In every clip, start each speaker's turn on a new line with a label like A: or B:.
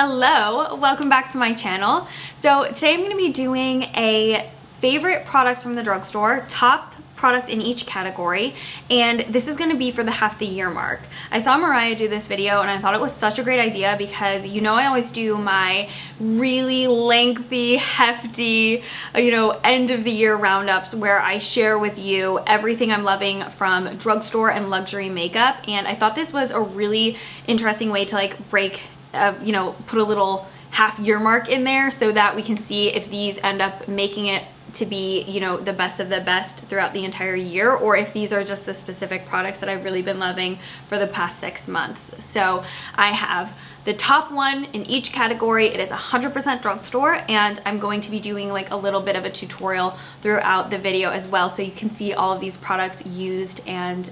A: Hello, welcome back to my channel. So today I'm going to be doing a favorite products from the drugstore, top products in each category, and this is going to be for the half the year mark. I saw Mariah do this video and I thought it was such a great idea because you know I always do my really lengthy, hefty, end of the year roundups where I share with you everything I'm loving from drugstore and luxury makeup, and I thought this was a really interesting way to like break put a little half year mark in there so that we can see if these end up making it to be, the best of the best throughout the entire year, or if these are just the specific products that I've really been loving for the past 6 months. So I have the top one in each category. It is 100% drugstore, and I'm going to be doing like a little bit of a tutorial throughout the video as well, so you can see all of these products used and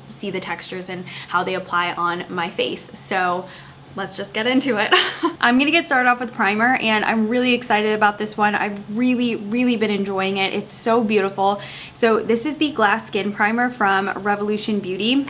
A: see the textures and how they apply on my face. So let's just get into it. I'm gonna get started off with primer, and I'm really excited about this one. I've really been enjoying it. It's so beautiful. So this is the Glass Skin Primer from Revolution Beauty.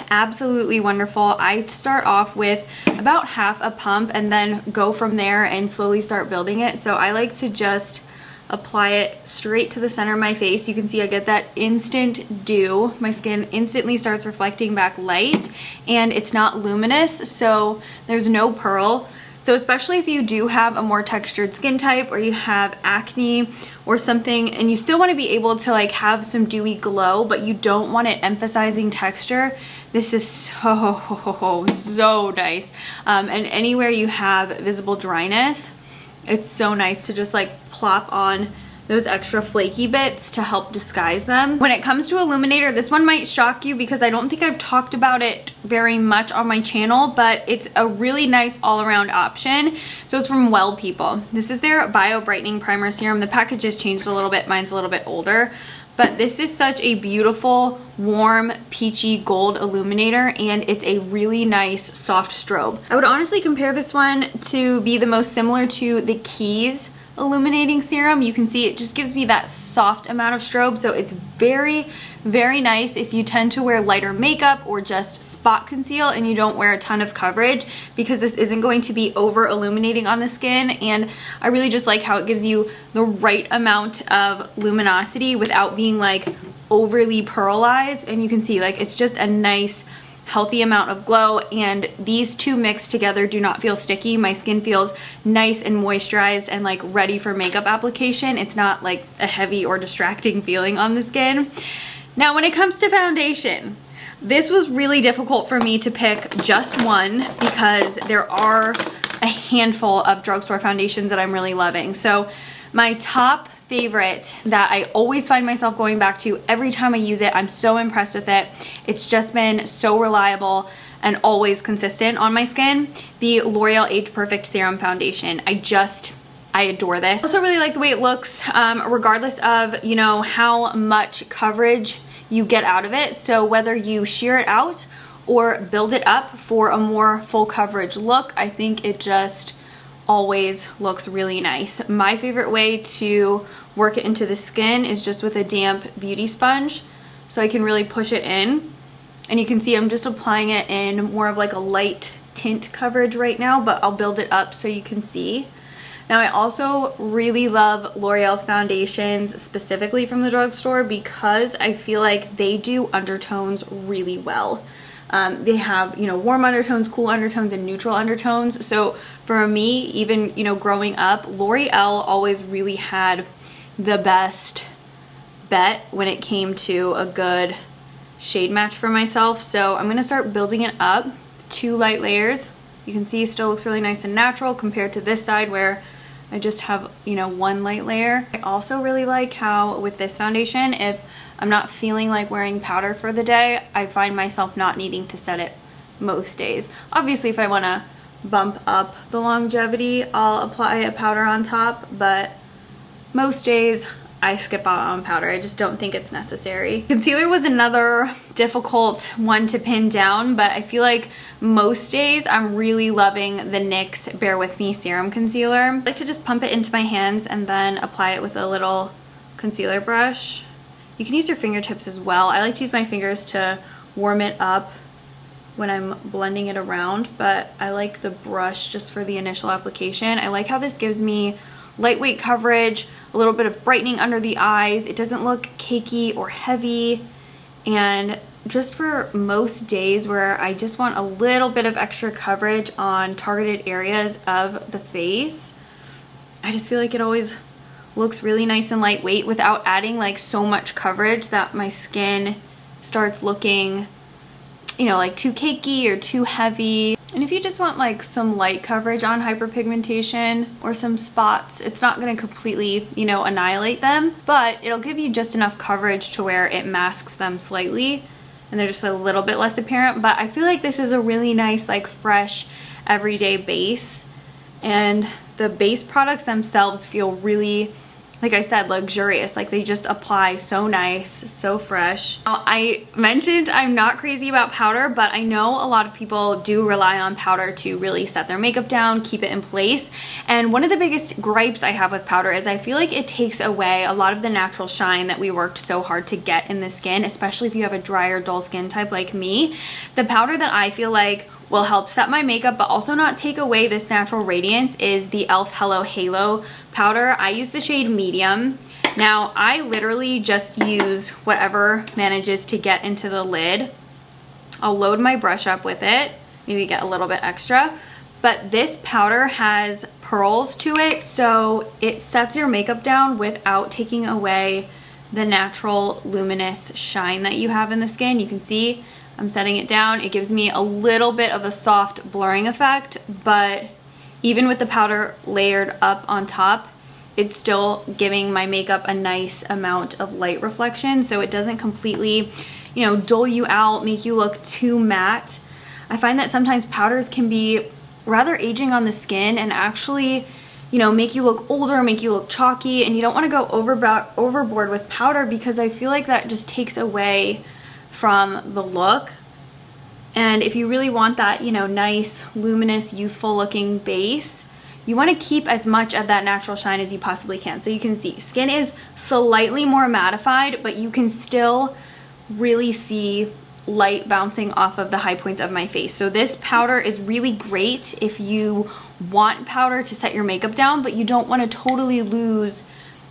A: Absolutely wonderful. I start off with about half a pump and then go from there and slowly start building it. So I like to just apply it straight to the center of my face. You can see I get that instant dew. My skin instantly starts reflecting back light, and it's not luminous, so there's no pearl. So especially if you do have a more textured skin type, or you have acne or something, and you still want to be able to like have some dewy glow, but you don't want it emphasizing texture, this is so nice. And anywhere you have visible dryness, it's so nice to just like plop on those extra flaky bits to help disguise them. When it comes to illuminator, this one might shock you because I don't think I've talked about it very much on my channel, but it's a really nice all-around option. So it's from Well People. This is their Bio Brightening Primer Serum. The package has changed a little bit. Mine's a little bit older. But this is such a beautiful, warm, peachy gold illuminator, and it's a really nice soft strobe. I would honestly compare this one to be the most similar to the Keys illuminating serum. You can see it just gives me that soft amount of strobe, so it's very nice if you tend to wear lighter makeup or just spot conceal and you don't wear a ton of coverage, because this isn't going to be over illuminating on the skin. And I really just like how it gives you the right amount of luminosity without being like overly pearlized, and you can see like it's just a nice healthy amount of glow, and these two mixed together do not feel sticky. My skin feels nice and moisturized and like ready for makeup application. It's not like a heavy or distracting feeling on the skin. Now when it comes to foundation, this was really difficult for me to pick just one because there are a handful of drugstore foundations that I'm really loving. So my top favorite that I always find myself going back to every time I use it, I'm so impressed with it. It's just been so reliable and always consistent on my skin. The L'Oreal Age Perfect Serum Foundation. I adore this. I also really like the way it looks, regardless of, how much coverage you get out of it. So whether you sheer it out or build it up for a more full coverage look, I think it just always looks really nice. My favorite way to work it into the skin is just with a damp beauty sponge, so I can really push it in. And you can see I'm just applying it in more of like a light tint coverage right now, but I'll build it up so you can see. Now I also really love L'Oreal foundations, specifically from the drugstore, because I feel like they do undertones really well. They have, warm undertones, cool undertones, and neutral undertones. So for me, even, growing up, L'Oreal always really had the best bet when it came to a good shade match for myself. So I'm going to start building it up. 2 light layers. You can see it still looks really nice and natural compared to this side where I just have, 1 light layer. I also really like how with this foundation, if I'm not feeling like wearing powder for the day, I find myself not needing to set it most days. Obviously, if I want to bump up the longevity, I'll apply a powder on top, but most days I skip out on powder. I just don't think it's necessary. Concealer was another difficult one to pin down, but I feel like most days I'm really loving the NYX Bear With Me Serum Concealer. I like to just pump it into my hands and then apply it with a little concealer brush. You can use your fingertips as well. I like to use my fingers to warm it up when I'm blending it around, but I like the brush just for the initial application. I like how this gives me lightweight coverage, a little bit of brightening under the eyes. It doesn't look cakey or heavy, and just for most days where I just want a little bit of extra coverage on targeted areas of the face, I just feel like it always looks really nice and lightweight without adding like so much coverage that my skin starts looking, you know, like too cakey or too heavy. And if you just want like some light coverage on hyperpigmentation or some spots, it's not going to completely, you know, annihilate them, but it'll give you just enough coverage to where it masks them slightly and they're just a little bit less apparent. But I feel like this is a really nice, like fresh, everyday base, and the base products themselves feel really, like I said, luxurious. Like they just apply so nice, so fresh. Now, I mentioned I'm not crazy about powder, but I know a lot of people do rely on powder to really set their makeup down, keep it in place. And one of the biggest gripes I have with powder is I feel like it takes away a lot of the natural shine that we worked so hard to get in the skin, especially if you have a dry or dull skin type like me. The powder that I feel like will help set my makeup but also not take away this natural radiance is the e.l.f. Hello Halo powder. I use the shade medium. Now I literally just use whatever manages to get into the lid. I'll load my brush up with it, maybe get a little bit extra, but this powder has pearls to it, so it sets your makeup down without taking away the natural luminous shine that you have in the skin. You can see I'm setting it down. It gives me a little bit of a soft blurring effect, but even with the powder layered up on top, it's still giving my makeup a nice amount of light reflection, so it doesn't completely, you know, dull you out, make you look too matte. I find that sometimes powders can be rather aging on the skin and actually, you know, make you look older, make you look chalky, and you don't want to go overboard with powder because I feel like that just takes away from the look. And if you really want that, you know, nice, luminous, youthful looking base, you want to keep as much of that natural shine as you possibly can. So you can see skin is slightly more mattified, but you can still really see light bouncing off of the high points of my face. So this powder is really great if you want powder to set your makeup down, but you don't want to totally lose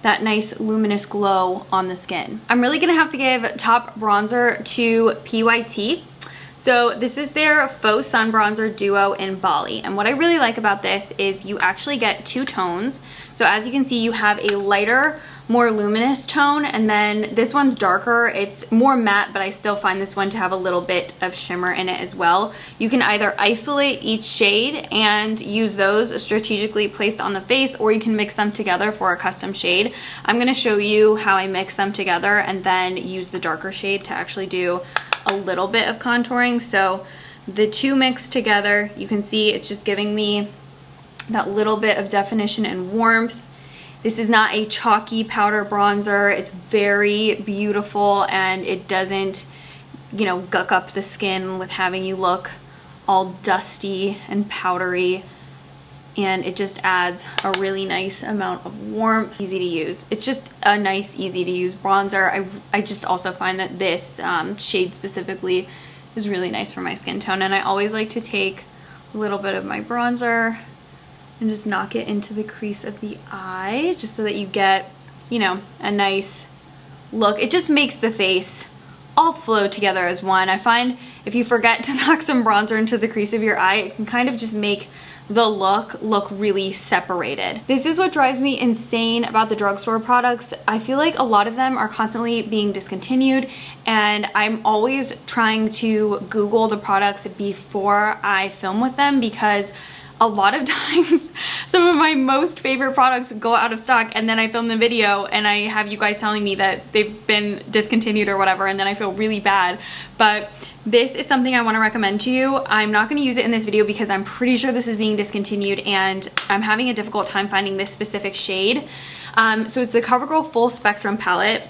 A: that nice luminous glow on the skin. I'm really gonna have to give top bronzer to PYT. So this is their Faux Sun Bronzer Duo in Bali. And what I really like about this is you actually get two tones. So as you can see, you have a lighter, more luminous tone, and then this one's darker. It's more matte, but I still find this one to have a little bit of shimmer in it as well. You can either isolate each shade and use those strategically placed on the face, or you can mix them together for a custom shade. I'm gonna show you how I mix them together and then use the darker shade to actually do a little bit of contouring. So the two mixed together, you can see it's just giving me that little bit of definition and warmth. This is not a chalky powder bronzer. It's very beautiful and it doesn't, you know, guck up the skin with having you look all dusty and powdery. And it just adds a really nice amount of warmth. Easy to use. It's just a nice, easy to use bronzer. I just also find that this shade specifically is really nice for my skin tone. And I always like to take a little bit of my bronzer and just knock it into the crease of the eye, just so that you get, you know, a nice look. It just makes the face all flow together as one. I find if you forget to knock some bronzer into the crease of your eye, it can kind of just make the look really separated. This is what drives me insane about the drugstore products. I feel like a lot of them are constantly being discontinued, and I'm always trying to Google the products before I film with them, because a lot of times some of my most favorite products go out of stock, and then I film the video and I have you guys telling me that they've been discontinued or whatever, and then I feel really bad. But this is something I want to recommend to you. I'm not going to use it in this video because I'm pretty sure this is being discontinued and I'm having a difficult time finding this specific shade. So it's the CoverGirl Full Spectrum palette.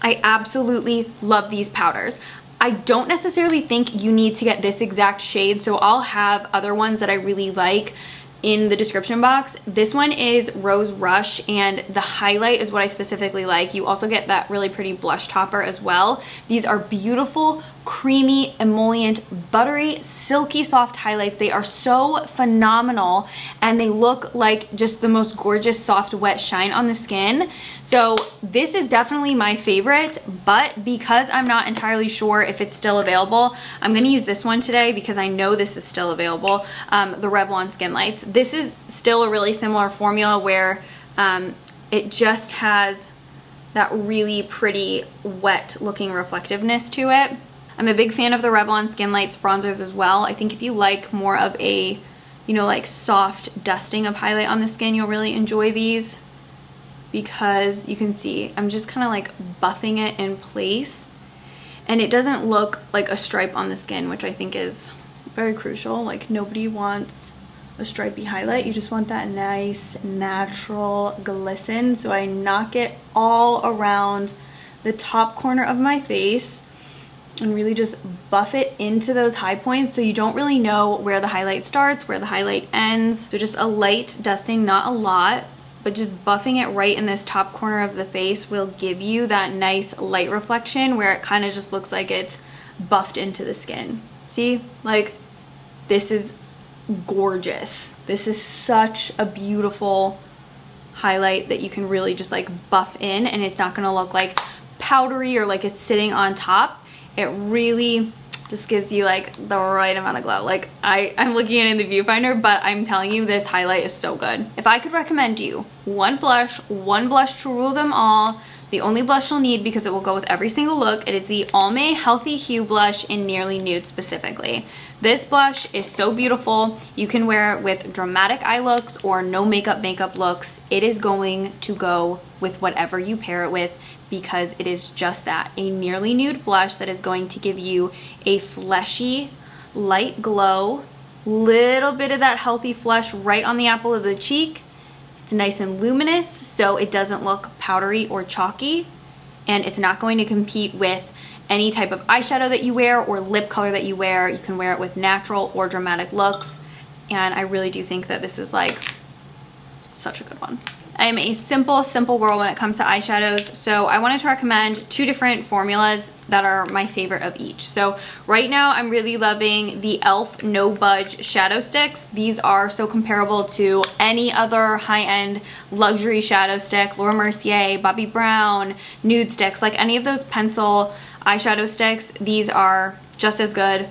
A: I absolutely love these powders. I don't necessarily think you need to get this exact shade, so I'll have other ones that I really like in the description box. This one is Rose Rush, and the highlight is what I specifically like. You also get that really pretty blush topper as well. These are beautiful, creamy, emollient, buttery, silky soft highlights. They are so phenomenal and they look like just the most gorgeous soft wet shine on the skin. So this is definitely my favorite, but because I'm not entirely sure if it's still available, I'm gonna use this one today because I know this is still available, the Revlon Skin Lights. This is still a really similar formula where it just has that really pretty wet looking reflectiveness to it. I'm a big fan of the Revlon Skin Lights bronzers as well. I think if you like more of a, you know, like soft dusting of highlight on the skin, you'll really enjoy these because you can see I'm just kind of like buffing it in place and it doesn't look like a stripe on the skin, which I think is very crucial. Like nobody wants a stripy highlight. You just want that nice natural glisten. So I knock it all around the top corner of my face and really just buff it into those high points so you don't really know where the highlight starts, where the highlight ends. So just a light dusting, not a lot, but just buffing it right in this top corner of the face will give you that nice light reflection where it kind of just looks like it's buffed into the skin. See, like this is gorgeous. This is such a beautiful highlight that you can really just like buff in and it's not gonna look like powdery or like it's sitting on top. It really just gives you like the right amount of glow. Like I'm looking at it in the viewfinder, but I'm telling you this highlight is so good. If I could recommend you one blush to rule them all, the only blush you'll need because it will go with every single look, it is the Almay Healthy Hue Blush in Nearly Nude specifically. This blush is so beautiful. You can wear it with dramatic eye looks or no makeup looks. It is going to go with whatever you pair it with because it is just that, a nearly nude blush that is going to give you a fleshy, light glow, little bit of that healthy flush right on the apple of the cheek. It's nice and luminous, so it doesn't look powdery or chalky, and it's not going to compete with any type of eyeshadow that you wear or lip color that you wear. You can wear it with natural or dramatic looks, and I really do think that this is like such a good one. I am a simple girl when it comes to eyeshadows, so I wanted to recommend two different formulas that are my favorite of each. So right now I'm really loving the e.l.f. No Budge shadow sticks. These are so comparable to any other high-end luxury shadow stick, Laura Mercier, Bobbi Brown, nude sticks, like any of those pencil eyeshadow sticks. These are just as good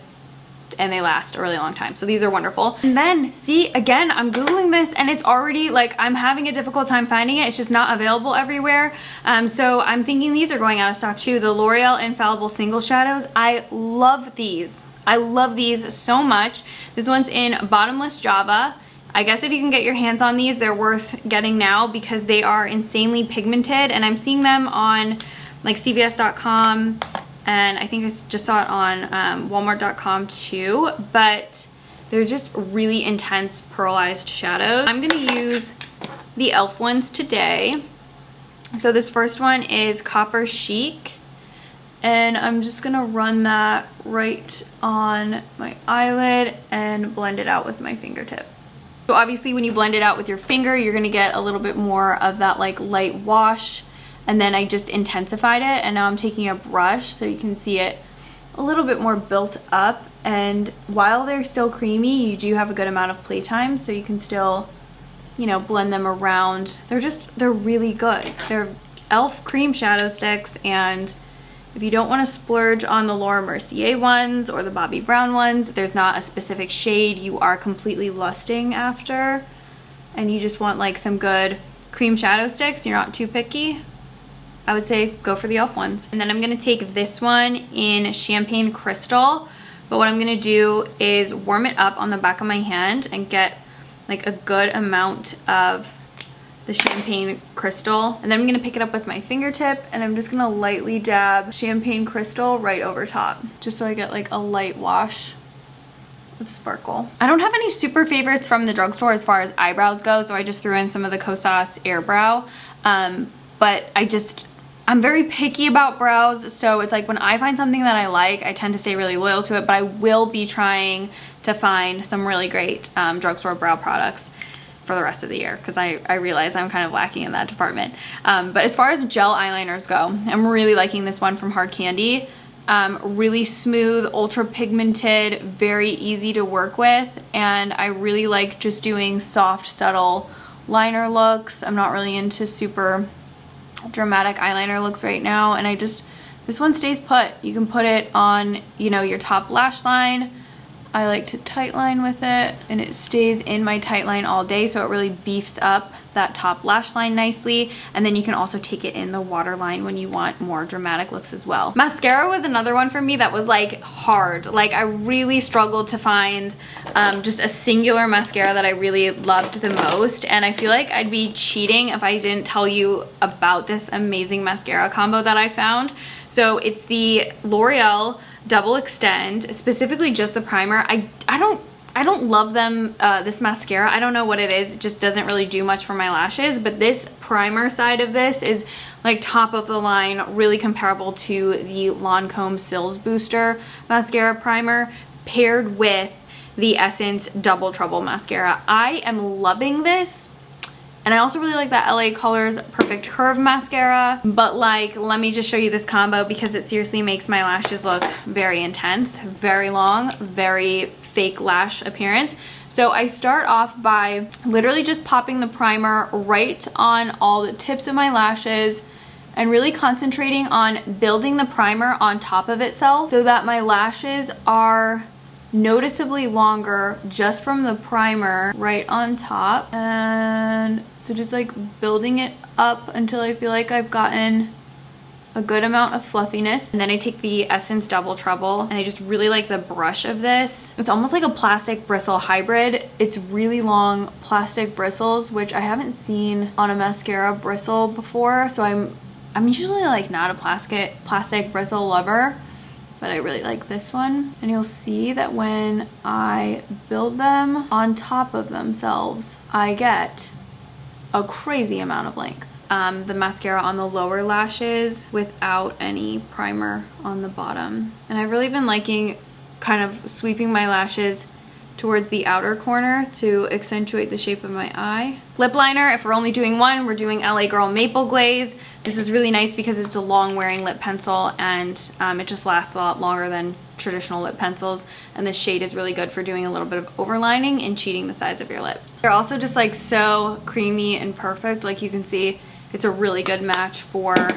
A: and they last a really long time. So these are wonderful. And then see, again, I'm Googling this and it's already like, I'm having a difficult time finding it. It's just not available everywhere. So I'm thinking these are going out of stock too. The L'Oreal Infallible Single Shadows. I love these. I love these so much. This one's in Bottomless Java. I guess if you can get your hands on these, they're worth getting now because they are insanely pigmented, and I'm seeing them on like CVS.com, and I think I just saw it on Walmart.com too, but they're just really intense pearlized shadows. I'm gonna use the e.l.f. ones today. So this first one is Copper Chic, and I'm just gonna run that right on my eyelid and blend it out with my fingertip. So obviously when you blend it out with your finger, you're gonna get a little bit more of that like light wash, and then I just intensified it, and now I'm taking a brush so you can see it a little bit more built up. And while they're still creamy, you do have a good amount of playtime, so you can still, you know, blend them around. They're really good. They're e.l.f. cream shadow sticks, and if you don't want to splurge on the Laura Mercier ones or the Bobbi Brown ones, there's not a specific shade you are completely lusting after, and you just want like some good cream shadow sticks, you're not too picky, I would say go for the e.l.f. ones. And then I'm gonna take this one in Champagne Crystal, but what I'm gonna do is warm it up on the back of my hand and get like a good amount of the Champagne Crystal, and then I'm gonna pick it up with my fingertip, and I'm just gonna lightly dab Champagne Crystal right over top, just so I get like a light wash of sparkle. I don't have any super favorites from the drugstore as far as eyebrows go, so I just threw in some of the Kosas Air Brow, but I'm very picky about brows, so it's like when I find something that I like, I tend to stay really loyal to it, but I will be trying to find some really great drugstore brow products for the rest of the year, because I realize I'm kind of lacking in that department. But as far as gel eyeliners go, I'm really liking this one from Hard Candy. Really smooth, ultra pigmented, very easy to work with, and I really like just doing soft, subtle liner looks. I'm not really into super dramatic eyeliner looks right now, and this one stays put. You can put it on, you know, your top lash line. I like to tightline with it, and it stays in my tightline all day, so it really beefs up that top lash line nicely. And then you can also take it in the waterline when you want more dramatic looks as well. Mascara was another one for me that was like hard. Like I really struggled to find just a singular mascara that I really loved the most, and I feel like I'd be cheating if I didn't tell you about this amazing mascara combo that I found. So it's the L'Oreal Double Extend, specifically just the primer. I don't love them, this mascara. I don't know what it is. It just doesn't really do much for my lashes, but this primer side of this is like top of the line, really comparable to the Lancome Sills Booster mascara primer paired with the Essence Double Trouble mascara. I am loving this. And I also really like that LA Colors Perfect Curve mascara, but like, let me just show you this combo because it seriously makes my lashes look very intense, very long, very fake lash appearance. So I start off by literally just popping the primer right on all the tips of my lashes and really concentrating on building the primer on top of itself so that my lashes are noticeably longer just from the primer right on top. And so just like building it up until I feel like I've gotten a good amount of fluffiness. And then I take the Essence Double Trouble, and I just really like the brush of this. It's almost like a plastic bristle hybrid. It's really long plastic bristles, which I haven't seen on a mascara bristle before, so I'm usually like not a plastic bristle lover, but I really like this one. And you'll see that when I build them on top of themselves, I get a crazy amount of length. The mascara on the lower lashes without any primer on the bottom. And I've really been liking kind of sweeping my lashes towards the outer corner to accentuate the shape of my eye. Lip liner, if we're only doing one, we're doing LA Girl Maple Glaze. This is really nice because it's a long wearing lip pencil, and it just lasts a lot longer than traditional lip pencils, and this shade is really good for doing a little bit of overlining and cheating the size of your lips. They're also just like so creamy and perfect. Like you can see, it's a really good match for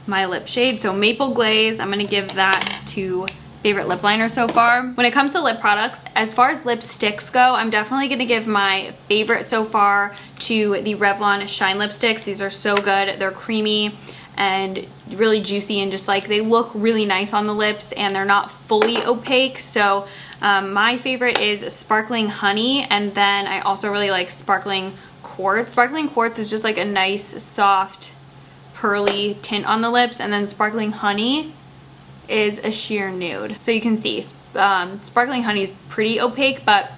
A: my lip shade. So Maple Glaze, I'm gonna give that to favorite lip liner so far. When it comes to lip products, as far as lipsticks go, I'm definitely gonna give my favorite so far to the Revlon Shine Lipsticks. These are so good. They're creamy and really juicy, and just like they look really nice on the lips, and they're not fully opaque. So my favorite is Sparkling Honey, and then I also really like Sparkling Quartz. Sparkling Quartz is just like a nice soft pearly tint on the lips, and then Sparkling Honey is a sheer nude. So you can see Sparkling Honey is pretty opaque, but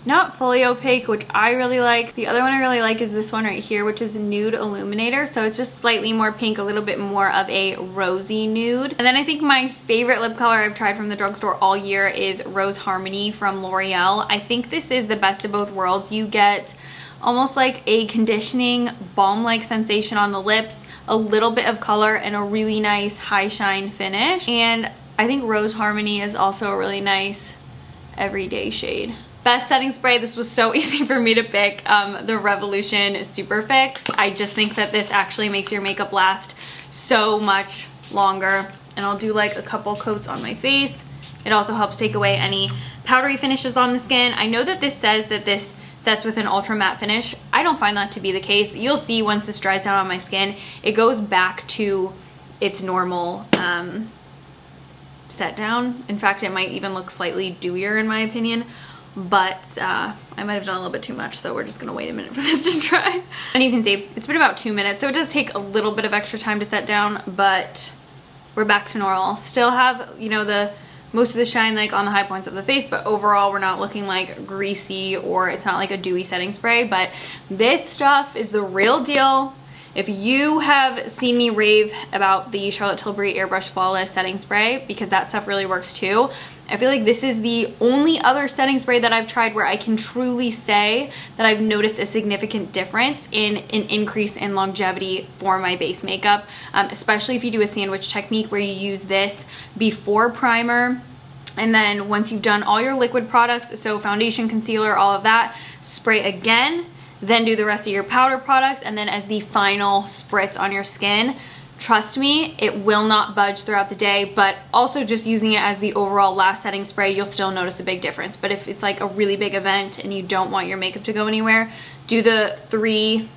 A: not fully opaque, which I really like. The other one I really like is this one right here, which is Nude Illuminator. So it's just slightly more pink, a little bit more of a rosy nude. And then I think my favorite lip color I've tried from the drugstore all year is Rose Harmony from L'Oreal. I think this is the best of both worlds. You get almost like a conditioning balm-like sensation on the lips, a little bit of color, and a really nice high shine finish. And I think Rose Harmony is also a really nice everyday shade. Best setting spray, this was so easy for me to pick, the Revolution Super Fix. I just think that this actually makes your makeup last so much longer. And I'll do like a couple coats on my face. It also helps take away any powdery finishes on the skin. I know that this says that this sets with an ultra matte finish. I don't find that to be the case. You'll see once this dries down on my skin, it goes back to its normal set down. In fact, it might even look slightly dewier in my opinion, but I might have done a little bit too much, so we're just gonna wait a minute for this to dry. And you can see it's been about 2 minutes, so it does take a little bit of extra time to set down, but we're back to normal. Still have, you know, the most of the shine like on the high points of the face, but overall we're not looking like greasy, or it's not like a dewy setting spray. But this stuff is the real deal. if you have seen me rave about the Charlotte Tilbury Airbrush Flawless Setting Spray, because that stuff really works too, I feel like this is the only other setting spray that I've tried where I can truly say that I've noticed a significant difference in an increase in longevity for my base makeup, especially if you do a sandwich technique where you use this before primer. And then once you've done all your liquid products, so foundation, concealer, all of that, spray again, then do the rest of your powder products, and then as the final spritz on your skin. Trust me, it will not budge throughout the day, but also just using it as the overall last setting spray, you'll still notice a big difference. But if it's like a really big event and you don't want your makeup to go anywhere, do the three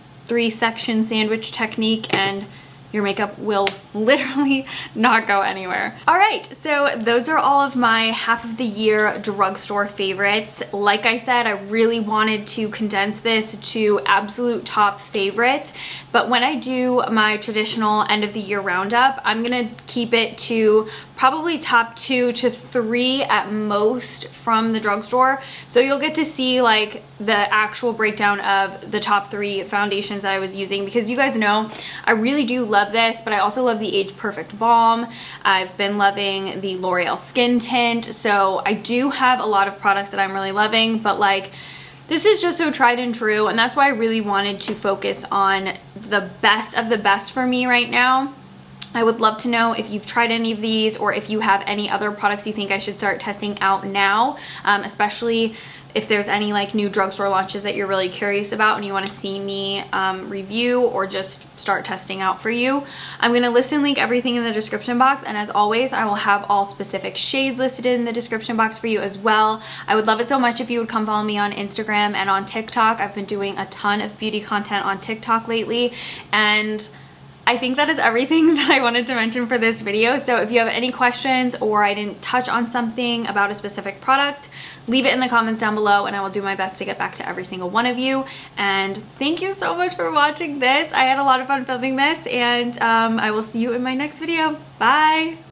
A: section sandwich technique and your makeup will literally not go anywhere. All right, so those are all of my half of the year drugstore favorites. Like I said, I really wanted to condense this to absolute top favorite, but when I do my traditional end of the year roundup, I'm gonna keep it to probably top 2 to 3 at most from the drugstore. So you'll get to see like the actual breakdown of the top 3 foundations that I was using, because you guys know I really do love this, but I also love the Age Perfect Balm. I've been loving the L'Oreal Skin Tint. So I do have a lot of products that I'm really loving, but like this is just so tried and true, and that's why I really wanted to focus on the best of the best for me right now. I would love to know if you've tried any of these or if you have any other products you think I should start testing out now, especially if there's any like new drugstore launches that you're really curious about and you want to see me review or just start testing out for you. I'm going to list and link everything in the description box, and as always I will have all specific shades listed in the description box for you as well. I would love it so much if you would come follow me on Instagram and on TikTok. I've been doing a ton of beauty content on TikTok lately, and I think that is everything that I wanted to mention for this video. So if you have any questions or I didn't touch on something about a specific product, leave it in the comments down below and I will do my best to get back to every single one of you. And thank you so much for watching this. I had a lot of fun filming this, and I will see you in my next video. Bye!